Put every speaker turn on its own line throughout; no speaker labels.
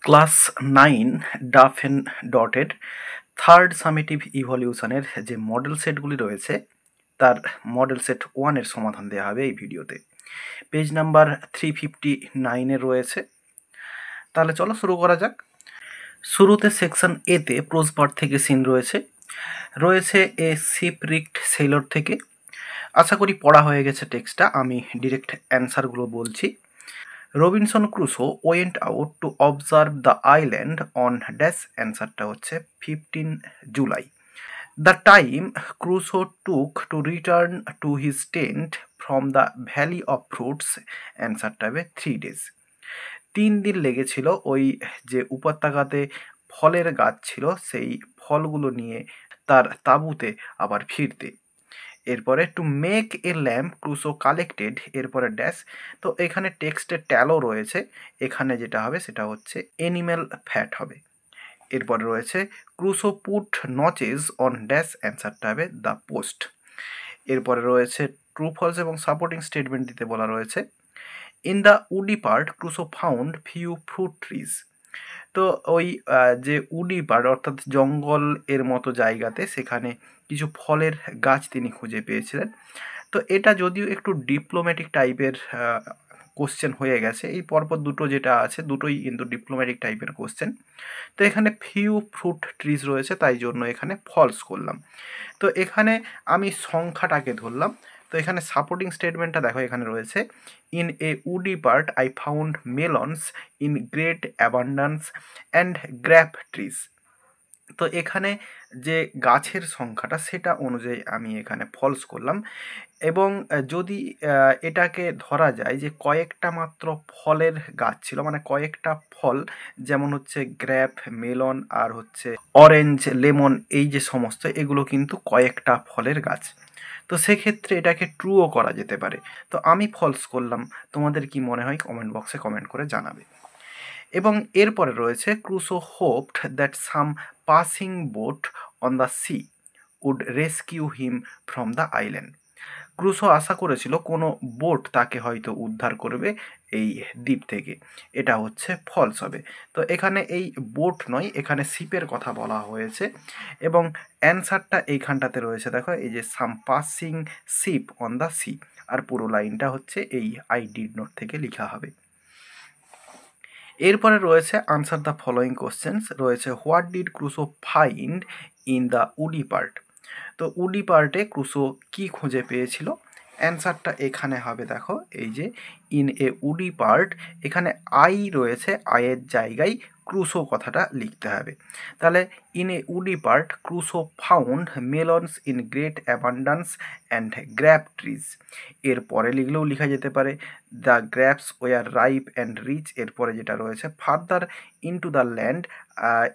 Class 9 ডাফ and ডটের third summative ইভলিউশনের যে মডেল সেটগুলি রয়েছে তার মডেল সেট 1 এর সমাধান দেওয়া হবে এই ভিডিওতে। পেজ নাম্বার 359 রয়েছে। তাহলে চলো শুরু করা যাক। শুরুতে সেকশন এতে প্রোজপার্ট থেকে সিন রয়েছে এ শিপরিকড সেলর থেকে। আশা করি পড়া হয়ে গেছে টেক্সটটা, আমি ডিরেক্ট অ্যান্সারগুলো বলছি। Robinson Crusoe went out to observe the island on dash, অ্যান্সারটা হচ্ছে 15 July. The time Crusoe took to return to his tent from the valley of fruits, অ্যান্সারটা হবে 3 days। 3 দিন লেগেছিল ওই যে উপত্যকাতে ফলের গাছ ছিল সেই ফলগুলো নিয়ে তার তাঁবুতে আবার ফিরতে। এরপরে two make a lamp Crusoe collected, এরপরে ড্যাশ। তো এখানে টেক্সটে ট্যালো রয়েছে, এখানে যেটা হবে সেটা হচ্ছে এনিম্যাল ফ্যাট হবে। এরপরে রয়েছে ক্রুসো পুট নচেস অন ড্যাশ, অ্যান্সারটা হবে দ্য পোস্ট। এরপরে রয়েছে ট্রু ফলস এবং সাপোর্টিং স্টেটমেন্ট দিতে বলা রয়েছে। In the woody part Crusoe found few fruit trees. তো ওই যে উডি পার্ট অর্থাৎ জঙ্গল এর মতো জায়গাতে সেখানে কিছু ফলের গাছ তিনি খুঁজে পেয়েছিলেন। তো এটা যদিও একটু ডিপ্লোম্যাটিক টাইপের কোশ্চেন হয়ে গেছে, এই পরপর দুটো যেটা আছে দুটোই কিন্তু ডিপ্লোম্যাটিক টাইপের কোশ্চেন। তো এখানে ফিউ ফ্রুট ট্রিজ রয়েছে তাই জন্য এখানে ফলস করলাম। তো এখানে আমি সংখ্যাটাকে ধরলাম। তো এখানে সাপোর্টিং স্টেটমেন্টটা দেখো, এখানে রয়েছে in a woody part I found melons in great abundance and grape trees. তো এখানে যে গাছের সংখ্যাটা সেটা অনুযায়ী আমি এখানে ফলস করলাম। এবং যদি এটাকে ধরা যায় যে কয়েকটা মাত্র ফলের গাছ ছিল, মানে কয়েকটা ফল, যেমন হচ্ছে গ্র্যাপ, মেলন আর হচ্ছে অরেঞ্জ, লেমন, এই যে সমস্ত এগুলো কিন্তু কয়েকটা ফলের গাছ। তো সেক্ষেত্রে এটাকে ট্রুও করা যেতে পারে। তো আমি ফলস করলাম, তোমাদের কি মনে হয় কমেন্ট বক্সে কমেন্ট করে জানাবে। এবং এরপরে রয়েছে Crusoe hoped that some passing boat on the sea would rescue him from the island. Crusoe আশা করেছিল কোনো বোট তাকে হয়তো উদ্ধার করবে এই দ্বীপ থেকে, এটা হচ্ছে ফলস হবে। তো এখানে এই বোট নয়, এখানে শিপের কথা বলা হয়েছে। এবং অ্যান্সারটা এইখানটাতে রয়েছে, দেখো এই যে some passing ship on the sea, আর পুরো লাইনটা হচ্ছে এই আই ডিড নট থেকে লেখা হবে। এরপরে রয়েছে আনসার দ্য ফলোয়িং কোশ্চেন্স রয়েছে। What did Crusoe find in the woody part. তো উডি পার্টে ক্রুসো কি খুঁজে পেয়েছিল, অ্যান্সারটা এখানে হবে দেখো এই যে ইন এ উডি পার্ট, এখানে আই রয়েছে, আয়ের জায়গায় ক্রুসো কথাটা লিখতে হবে। তাহলে in a woody part Crusoe found melons in great abundance and grape trees. এরপরে লিখলেও লেখা যেতে পারে the grapes were ripe and rich. এরপরে যেটা রয়েছে ফার্দার ইনটু দ্য ল্যান্ড,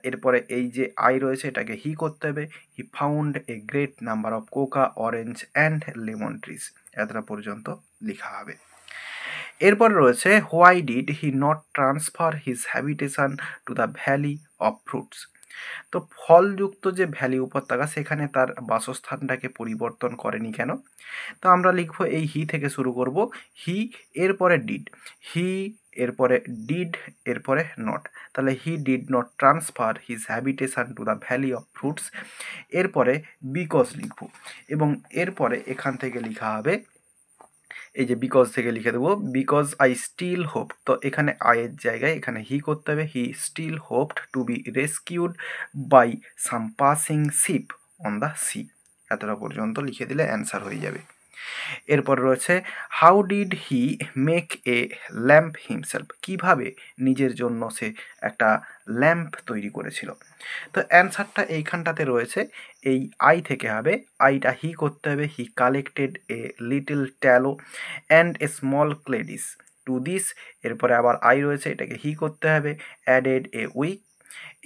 এরপরে এই যে আই রয়েছে এটাকে হি করতে হবে। He found a great number of Coca, orange and lemon trees, এতটা পর্যন্ত লেখা হবে। এরপর রয়েছে why did he not transfer his habitation to the valley of fruits. তো ফলযুক্ত যে ভ্যালি উপত্যকা সেখানে তার বাসস্থানটাকে পরিবর্তন করেনি কেন। তো আমরা লিখবো এই হি থেকে শুরু করব, হি এরপরে ডিড, হি এরপরে ডিড এরপরে নট। তাহলে he did not transfer his habitation to the valley of fruits, এরপরে বিকজ লিখব। এবং এরপরে এখান থেকে লেখা হবে এই যে বিকজ থেকে লিখে দেবো বিকজ আই স্টিল হোপ। তো এখানে আয়ের জায়গায় এখানে হি করতে হবে, he still hoped to be rescued by some passing ship on the sea, এতটা পর্যন্ত লিখে দিলে অ্যান্সার হয়ে যাবে। এরপর রয়েছে how did he make a lamp himself, কীভাবে নিজের জন্য সে একটা ল্যাম্প তৈরি করেছিল। তো অ্যান্সারটা এইখানটাতে রয়েছে এই আই থেকে হবে, আইটা হি করতে হবে, he collected a little tallow and a small clay dish to this. এরপরে আবার আই রয়েছে, এটাকে হি করতে হবে, অ্যাডেড এ উইক।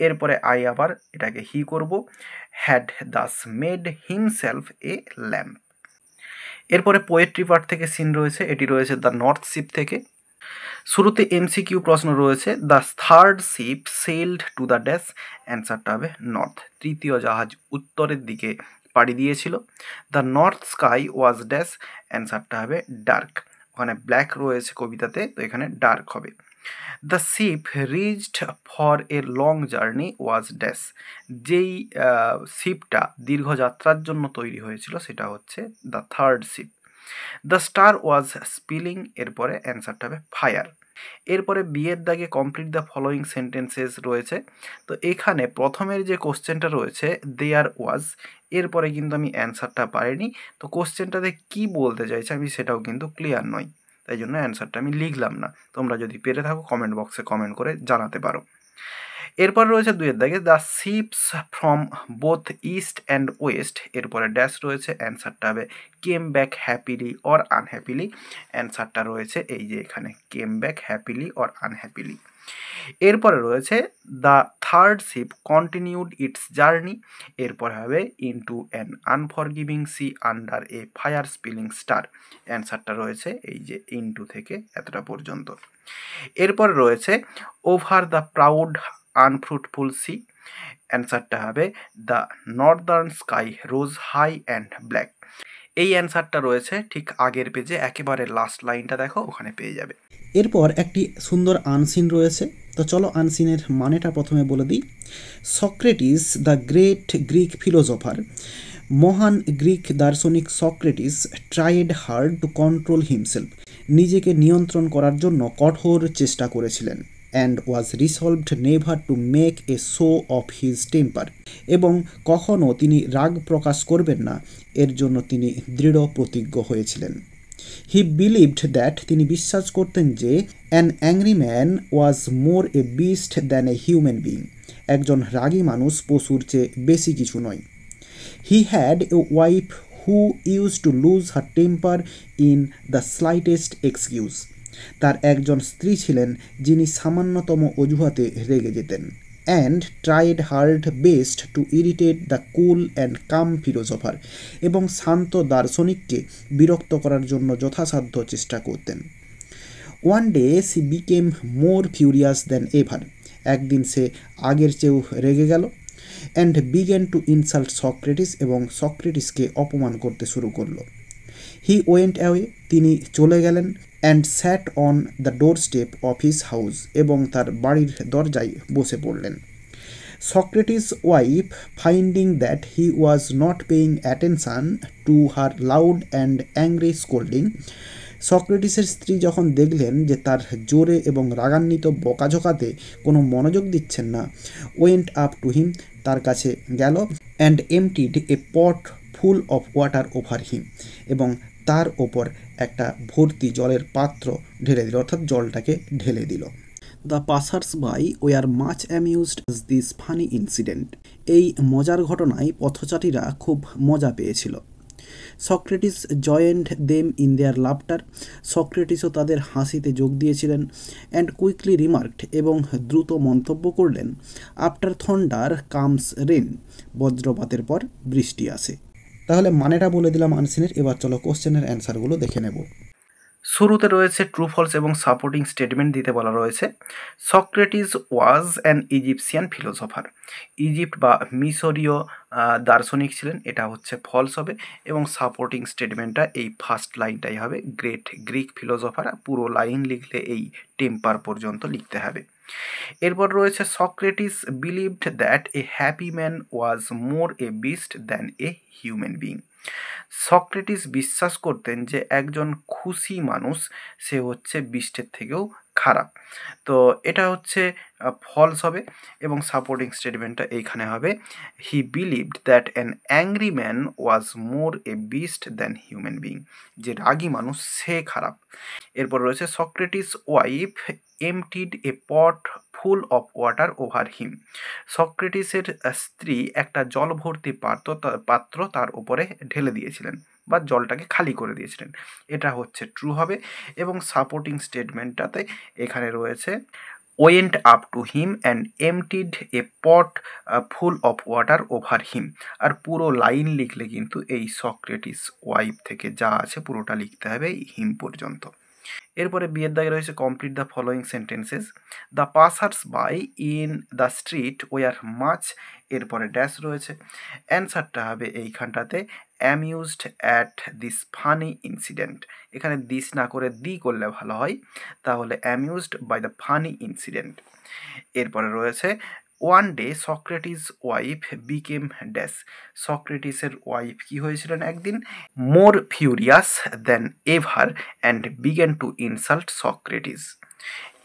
এরপরে আই আবার এটাকে হি করব, had thus made himself a lamp. এরপরে পোয়েট্রি পার্ট থেকে সিন রয়েছে, এটি রয়েছে দ্য নর্থ শিপ থেকে। শুরুতে এমসিকিউ প্রশ্ন রয়েছে, the third sheep sailed to the dash, অ্যান্সারটা হবে নর্থ, তৃতীয় জাহাজ উত্তরের দিকে পাড়ি দিয়েছিল। The north sky was dash, অ্যান্সারটা হবে ডার্ক, ওখানে ব্ল্যাক রয়েছে কবিতাতে তো এখানে ডার্ক হবে। The ship reached for a long journey was dash. যেই শিপটা দীর্ঘযাত্রার জন্য তৈরি হয়েছিল সেটা হচ্ছে the third sheep. The star was spilling, এরপরে অ্যান্সারটা হবে ফায়ার। এরপরে বিয়ের দাগে কমপ্লিট দ্য ফলোয়িং সেন্টেন্সেস রয়েছে। তো এখানে প্রথমের যে কোশ্চেনটা রয়েছে দেয়ার ওয়াজ, এরপরে কিন্তু আমি অ্যান্সারটা পাইনি। তো কোশ্চেনটাতে কি বলতে চাইছে আমি সেটাও কিন্তু ক্লিয়ার নই, তাই জন্য অ্যান্সারটা আমি লিখলাম না। তোমরা যদি পেরে থাকো কমেন্ট বক্সে কমেন্ট করে জানাতে পারো। এরপর রয়েছে দুইয়ের দাগে the ships from both east and west, এরপরে ড্যাশ রয়েছে, অ্যান্সারটা হবে came back happily or unhappily. অ্যান্সারটা রয়েছে এই যে এখানে came back happily or unhappily. এরপরে রয়েছে the third ship continued its journey, এরপরে হবে into an unforgiving sea under a fire spilling star. অ্যান্সারটা রয়েছে এই যে ইনটু থেকে এতটা পর্যন্ত। এরপর রয়েছে over the proud unfruitful sea, অ্যান্সারটা হবে the northern sky rose high and black. এই অ্যান্সারটা রয়েছে ঠিক আগের পেজে, একেবারে লাস্ট লাইনটা দেখো ওখানে পেয়ে যাবে।
এরপর একটি সুন্দর আনসিন রয়েছে, তো চলো আনসিনের মানেটা প্রথমে বলে দিই। Socrates the great Greek philosopher, মহান গ্রিক দার্শনিক Socrates tried hard to control himself, নিজেকে নিয়ন্ত্রণ করার জন্য কঠোর চেষ্টা করেছিলেন। And was resolved never to make a show of his temper, এবং কখনও তিনি রাগ প্রকাশ করবেন না, এর জন্য তিনি দৃঢ় প্রতিজ্ঞ হয়েছিলেন। হি বিলিভড দ্যাট, তিনি বিশ্বাস করতেন যে an angry man was more a beast than a human being, একজন রাগী মানুষ পশুর চেয়ে বেশি কিছু নয়। He had a wife who use to lose her temper in the slightest excuse, তার একজন স্ত্রী ছিলেন যিনি সামান্যতম অজুহাতে রেগে যেতেন। And tried hard best to irritate the cool and calm philosopher, এবং শান্ত দার্শনিককে বিরক্ত করার জন্য যথাসাধ্য চেষ্টা করতেন। One day she became more furious than ever, একদিন সে আগের চেয়েও রেগে গেল। And began to insult Socrates, এবং সক্রেটিসকে অপমান করতে শুরু করলো। হি ওয়েন্ট অ্যাওয়ে, তিনি চলে গেলেন। And sat on the door step of his house, এবং তার বাড়ির দরজায় বসে পড়লেন। Socrates wife finding that he was not paying attention to her loud and angry scolding, সক্রেটিসের স্ত্রী যখন দেখলেন যে তার জোরে এবং রাগান্বিত বকাঝকাতে কোনো মনোযোগ দিচ্ছেন না, ওয়েন্ট আপ টু হিম, তার কাছে গেল। And emptied a pot full of water over him, এবং তার ওপর একটা ভর্তি জলের পাত্র ঢেলে দিল, অর্থাৎ জলটাকে ঢেলে দিল। The passers by were much amused this funny incident, এই মজার ঘটনায় পথচারীরা খুব মজা পেয়েছিল। Socrates joined them in their laughter, সক্রেটিসও তাদের হাসিতে যোগ দিয়েছিলেন। অ্যান্ড কুইকলি রিমার্কড, এবং দ্রুত মন্তব্য করলেন, আফটার থন্ডার কামস রেন, বজ্রপাতের পর বৃষ্টি আসে। তাহলে মানেটা বলে দিলাম আনসিনের, এবার চলো কোশ্চেনের অ্যান্সারগুলো দেখে নেব।
শুরুতে রয়েছে ট্রু ফলস এবং সাপোর্টিং স্টেটমেন্ট দিতে বলা রয়েছে। Socrates was an Egyptian philosopher, Egypt বা মিশরীয় দার্শনিক ছিলেন, এটা হচ্ছে ফলস হবে। এবং সাপোর্টিং স্টেটমেন্টটা এই ফার্স্ট লাইনটাই হবে, গ্রেট গ্রিক ফিলোসফার, পুরো লাইন লিখলে এই টেম্পার পর্যন্ত লিখতে হবে। এরপর রয়েছে Socrates believed that a happy man was more a beast than a human being, Socrates বিশ্বাস করতেন যে একজন খুশি মানুষ সে হচ্ছে বিষ্টের থেকেও খারাপ। তো এটা হচ্ছে ফলস হবে। এবং সাপোর্টিং স্টেটমেন্টটা এইখানে হবে, he believed that an angry man was more a beast than human being, যে রাগী মানুষ সে খারাপ। এরপর রয়েছে Socrates wife emptied a pot full of water over him, সক্রেটিসের স্ত্রী একটা জল ভর্তি পাত্র তার উপরে ঢেলে দিয়েছিলেন বা জলটাকে খালি করে দিয়েছিলেন, এটা হচ্ছে ট্রু হবে। এবং সাপোর্টিং স্টেটমেন্টটাতে এখানে রয়েছে went up to him and emptied a pot full of water over him, আর পুরো লাইন লিখলে কিন্তু এই সক্রেটিস ওয়াইফ থেকে যা আছে পুরোটা লিখতে হবে এই হিম পর্যন্ত। এরপরে বিয়ের দাগে রয়েছে complete the following sentences. The passers by in the street were much, এরপরে ড্যাশ রয়েছে, অ্যান্সারটা হবে এইখানটাতে amused at this funny incident. এখানে দিস না করে দি করলে ভালো হয়, তাহলে amused by the funny incident. এরপরে রয়েছে one day Socrates wife became dash. সক্রেটিসের ওয়াইফ কি হয়েছিলেন একদিন? More furious than ever and began to insult Socrates.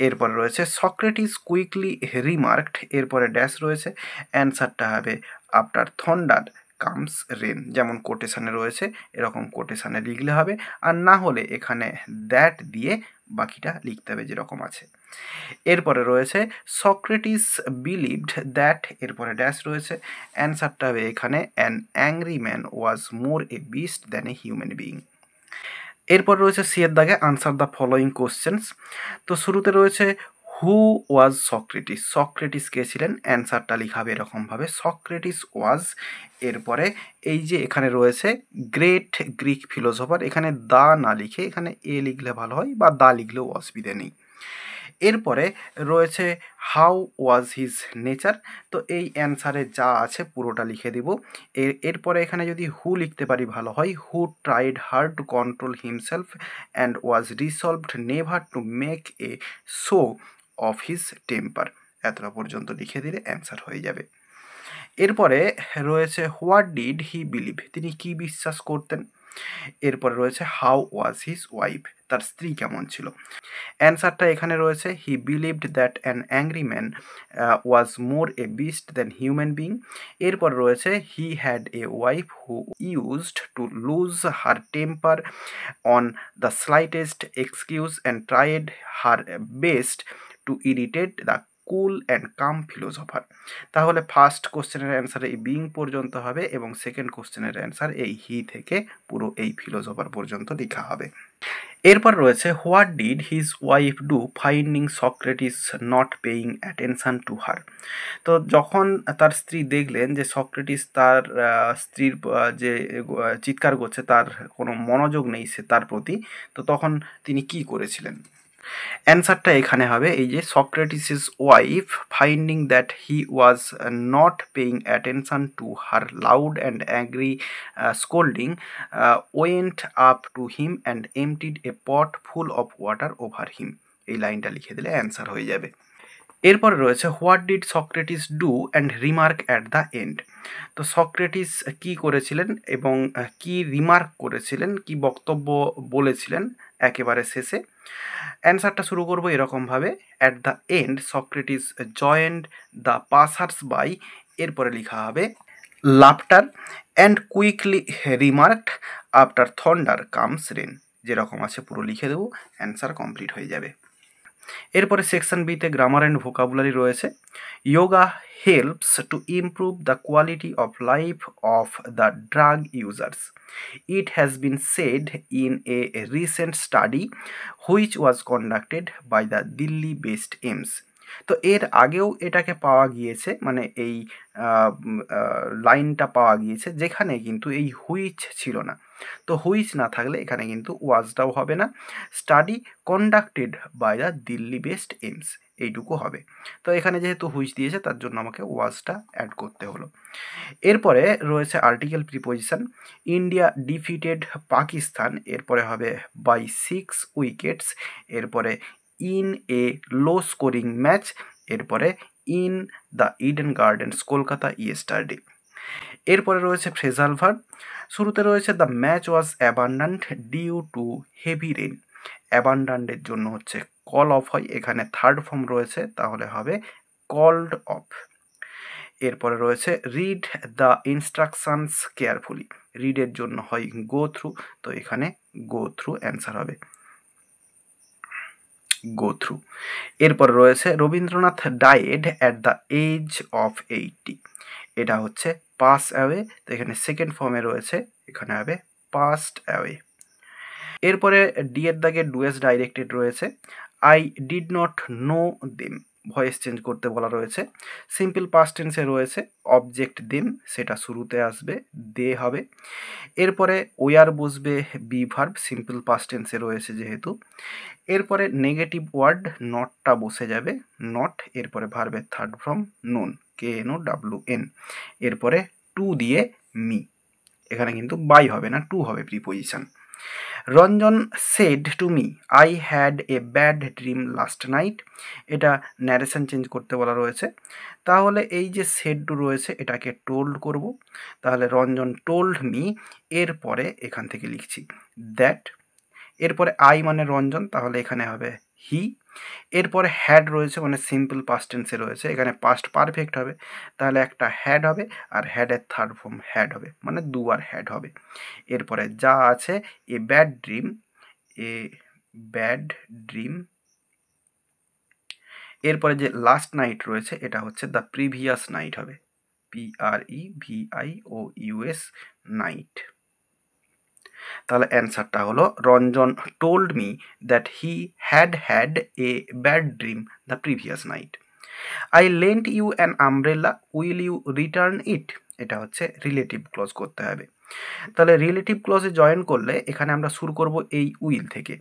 এরপরে রয়েছে সক্রেটিস কুইকলি রিমার্কড, এরপরে ড্যাশ রয়েছে, অ্যান্সারটা হবে আফটার থন্ডার কামস রেন। যেমন কোটেশানে রয়েছে এরকম কোটেশানে লিখলে হবে, আর না হলে এখানে দ্যাট দিয়ে বাকিটা লিখতে হবে যেরকম আছে। এরপরে রয়েছে সক্রেটিস বিলিভড দ্যাট, এরপরে ড্যাশ রয়েছে, অ্যান্সারটা হবে এখানে an angry man was more a beast than a human being. এরপর রয়েছে সি এর দাগে আনসার দ্য ফলোয়িং কোশ্চেন্স। তো শুরুতে রয়েছে হু ওয়াজ সক্রেটিস, সক্রেটিস কে ছিলেন? অ্যান্সারটা লিখা হবে এরকমভাবে সক্রেটিস ওয়াজ, এরপরে এই যে এখানে রয়েছে গ্রেট গ্রিক ফিলোসফার, এখানে দা না লিখে এখানে এ লিখলে ভালো হয়, বা দা লিখলেও অসুবিধে নেই। এরপরে রয়েছে হাউ ওয়াজ হিজ নেচার, তো এই অ্যান্সারে যা আছে পুরোটা লিখে দিব। এরপরে এখানে যদি হু লিখতে পারি ভালো হয়, who tried hard to control himself and was resolved never to make a show of his temper. এতটা পর্যন্ত লিখে দিলে অ্যান্সার হয়ে যাবে। এরপরে রয়েছে হোয়াট ডিড হি বিলিভ, তিনি কি বিশ্বাস করতেন। এরপরে রয়েছে হাউ ওয়াজ হিজ ওয়াইফ, তার স্ত্রী কেমন ছিল। অ্যান্সারটা এখানে রয়েছে he believed that an angry man was more a beast than human being. এরপর রয়েছে he had a wife who used to lose her temper on the slightest excuse and tried her best to irritate the cool and calm philosopher. তাহলে first কোশ্চেনের answer এই being পর্যন্ত হবে, এবং second কোশ্চেনের answer এই হি থেকে পুরো এই ফিলোসফার পর্যন্ত লেখা হবে। এরপর রয়েছে what did his wife do finding Socrates not paying attention to হার। তো যখন তার স্ত্রী দেখলেন যে সক্রেটিস তার স্ত্রীর যে চিৎকার করছে তার কোনো মনোযোগ নেই সে তার প্রতি, তো তখন তিনি কি করেছিলেন। অ্যান্সারটা এখানে হবে এই যে Socrates's wife finding that he was not paying attention to her loud and angry scolding went up to him and emptied a pot full of water over him. এই লাইনটা লিখে দিলে অ্যান্সার হয়ে যাবে। এরপরে রয়েছে what did Socrates do and remark at the end. তো Socrates কি করেছিলেন এবং কি রিমার্ক করেছিলেন, কি বক্তব্য বলেছিলেন একেবারে শেষে। অ্যান্সারটা শুরু করবো এরকমভাবে, at the end Socrates joined the passers by, এরপরে লেখা হবে laughter and quickly remarked after thunder comes rain. যেরকম আছে পুরো লিখে দেবো, অ্যান্সার কমপ্লিট হয়ে যাবে। এরপরে সেকশন বিতে গ্রামার অ্যান্ড ভোকাবুলারি রয়েছে। Yoga helps to improve the quality of life of the drug users. It has been said in a recent study which was conducted by the Delhi based AIIMS. তো এর আগেও এটাকে পাওয়া গিয়েছে, মানে এই লাইনটা পাওয়া গিয়েছে যেখানে কিন্তু এই হুইচ ছিল না। তো হুইচ না থাকলে এখানে কিন্তু ওয়াজটাও হবে না, study conducted by the Delhi based AIIMS এইটুকু হবে। তো এখানে যেহেতু হুইচ দিয়েছে তার জন্য আমাকে ওয়াজটা অ্যাড করতে হলো। এরপরে রয়েছে article preposition. India defeated Pakistan, এরপরে হবে বাই 6 উইকেটস, এরপরে in a low scoring match, এরপরে in the Eden Gardens Kolkata yesterday. এরপরে রয়েছে ফ্রেজাল ভার্ব। শুরুতে রয়েছে the match was abandoned due to heavy rain. অ্যাবান্ডান্টের জন্য হচ্ছে কল অফ হয়, এখানে থার্ড ফর্ম রয়েছে তাহলে হবে কল্ড অফ। এরপরে রয়েছে রিড দ্য ইনস্ট্রাকশনস কেয়ারফুলি, রিডের জন্য হয় গো থ্রু, তো এখানে গো থ্রু অ্যান্সার হবে গো থ্রু। এরপরে রয়েছে Rabindranath died at the age of 80, এটা হচ্ছে পাস অ্যাওয়ে, তো এখানে সেকেন্ড ফর্মে রয়েছে, এখানে হবে পাস্ট অ্যাওয়ে। এরপরে ডি এর দাগে ডুয়েস ডাইরেক্টেড রয়েছে। I did not know them, voice change করতে বলা রয়েছে। সিম্পল পাস্ট টেন্সে রয়েছে অবজেক্ট দেম, সেটা শুরুতে আসবে, দে হবে। এরপরে ওয়ার বসবে বি ভার্ব, সিম্পল পাস্ট টেন্সে রয়েছে যেহেতু। এরপরে নেগেটিভ ওয়ার্ড নটটা বসে যাবে, নট, এরপরে ভার্বের থার্ড ফর্ম নুন, KNOWN। এরপরে টু দিয়ে মি, এখানে কিন্তু বাই হবে না, টু হবে preposition. Ranjan said to me I had a bad dream last night, এটা ন্যারেশন চেঞ্জ করতে বলা রয়েছে। তাহলে এই যে সেড টু রয়েছে এটাকে টোল্ড করব, তাহলে রঞ্জন টোল্ড মি, এরপরে এখান থেকে লিখছি দ্যাট, এরপরে আই মানে রঞ্জন, তাহলে এখানে হবে হি, এরপরে হ্যাড রয়েছে মানে সিম্পল পাস্ট টেন্সে রয়েছে, এখানে পাস্ট পারফেক্ট হবে, তাহলে একটা হ্যাড হবে, আর হ্যাডের থার্ড ফর্ম হ্যাড হবে, মানে দুবার হ্যাড হবে। এরপরে যা আছে a bad dream, a bad dream, এরপরে যে লাস্ট নাইট রয়েছে এটা হচ্ছে দ্য প্রিভিয়াস নাইট হবে, PREVIOUS নাইট। তাহলে অ্যান্সারটা হলো Ranjan told me that he had a bad dream the previous night. I lent you an umbrella, will you return it, এটা হচ্ছে রিলেটিভ ক্লজ করতে হবে। তাহলে রিলেটিভ ক্লজে জয়েন করলে এখানে আমরা শুরু করব এই উইল থেকে,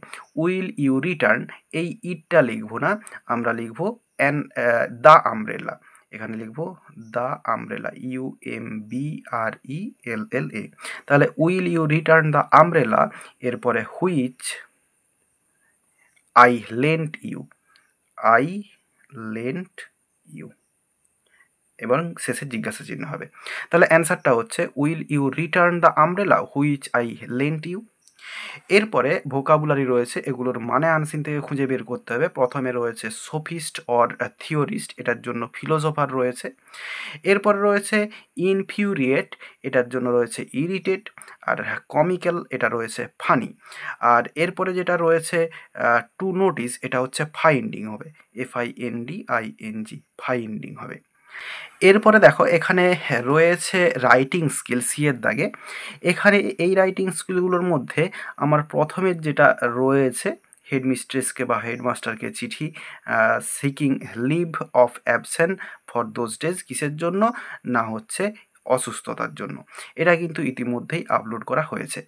উইল ইউ রিটার্ন, এই ইটটা লিখবো না, আমরা লিখবো অ্যান দ্য আমব্রেলা, এখানে লিখবো দ্য আমব্রেলা, UMBRELLA। তাহলে will you return the umbrella, এরপরে which I lent you, I lent you, এবং শেষে জিজ্ঞাসা চিহ্ন হবে। তাহলে অ্যান্সারটা হচ্ছে will you return the umbrella which I lent you. এরপরে ভোকাবুলারি রয়েছে, এগুলোর মানে আনসিন থেকে খুঁজে বের করতে হবে। প্রথমে রয়েছে সোফিস্ট অর থিওরিস্ট, এটার জন্য ফিলোসোফার রয়েছে। এরপরে রয়েছে ইনফিউরিয়েট, এটার জন্য রয়েছে ইরিটেট, আর কমিক্যাল এটা রয়েছে ফানি। আর এরপরে যেটা রয়েছে টু নোটিস, এটা হচ্ছে ফাইন্ডিং হবে, FINDING, ফাইন্ডিং হবে। এরপরে দেখো এখানে রয়েছে রাইটিং স্কিল, সি এর দাগে। এখানে এই রাইটিং স্কিলগুলোর মধ্যে আমার প্রথমের যেটা রয়েছে হেডমিস্ট্রেসকে বা হেডমাস্টারকে চিঠি, seeking leave of absent for those days, কিসের জন্য না হচ্ছে অসুস্থতার জন্য, এটা কিন্তু ইতিমধ্যেই আপলোড করা হয়েছে।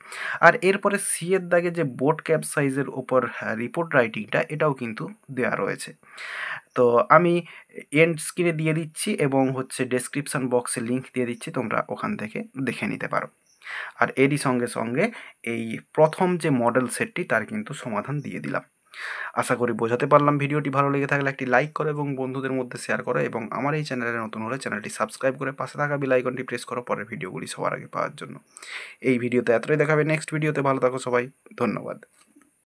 আর এরপরে সি এর দাগে যে বোট ক্যাপসাইজের ওপর রিপোর্ট রাইটিংটা, এটাও কিন্তু দেওয়া রয়েছে। তো আমি এন্ড স্ক্রিনে দিয়ে দিচ্ছি এবং হচ্ছে ডেসক্রিপশান বক্সে লিঙ্ক দিয়ে দিচ্ছি, তোমরা ওখান থেকে দেখে নিতে পারো। আর এরই সঙ্গে সঙ্গে এই প্রথম যে মডেল সেটটি তার কিন্তু সমাধান দিয়ে দিলাম। আশা করি বোঝাতে পারলাম। ভিডিওটি ভালো লেগে থাকলে একটি লাইক করো এবং বন্ধুদের মধ্যে শেয়ার করো, এবং আমার এই চ্যানেলে নতুন হলে চ্যানেলটি সাবস্ক্রাইব করে পাশে থাকা বেল আইকনটি প্রেস করো পরের ভিডিওগুলি সবার আগে পাওয়ার জন্য। এই ভিডিওতে এতটাই দেখাবে, নেক্সট ভিডিওতে ভালো থাকো সবাই, ধন্যবাদ।